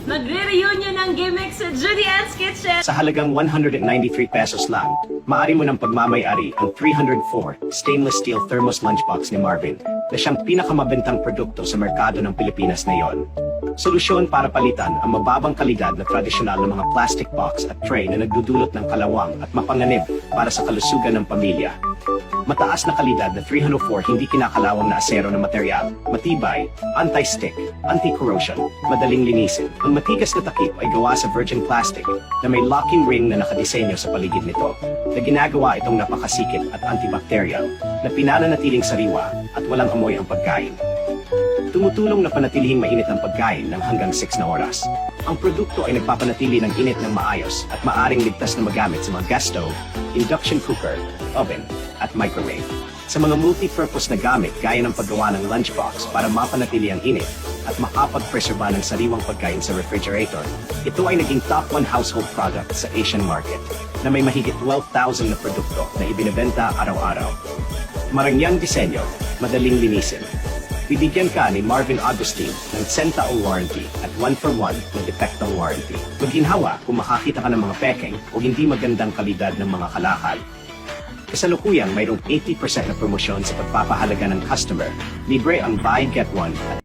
Magre-reunion ng gimmick sa Judy Ann's Kitchen! Sa halagang 193 pesos lang, maaari mo ng pagmamay-ari ang 304 stainless steel thermos lunchbox ni Marvin na siyang pinakamabentang produkto sa merkado ng Pilipinas ngayon. Solusyon para palitan ang mababang kalidad na tradisyonal na mga plastic box at tray na nagdudulot ng kalawang at mapanganib para sa kalusugan ng pamilya. Mataas na kalidad na 304 hindi kinakalawang na asero na material, matibay, anti-stick, anti-corrosion, madaling linisin. Ang matigas na takip ay gawa sa virgin plastic na may locking ring na nakadisenyo sa paligid nito na ginagawa itong napakasikip at antibacterial na pinananatiling sariwa at walang amoy ang pagkain. Tumutulong na panatilihing mainit ang pagkain ng hanggang 6 na oras. Ang produkto ay nagpapanatili ng init ng maayos at maaring ligtas na magamit sa mga gas stove, induction cooker, oven, at microwave. Sa mga multi-purpose na gamit gaya ng paggawa ng lunchbox para mapanatili ang init at makapag-preserba ng sariwang pagkain sa refrigerator, ito ay naging top 1 household product sa Asian market na may mahigit 12,000 na produkto na ibinebenta araw-araw. Marangyang disenyo, madaling linisin. Bibigyan ka ni Marvin Agustin ng 10 taong warranty at 1-for-1 na depektong warranty. Maghinhawa kung makakita ka ng mga pekeng o hindi magandang kalidad ng mga kalakal. Kasalukuyang mayroong 80% na promosyon sa pagpapahalaga ng customer. Libre ang buy, get one at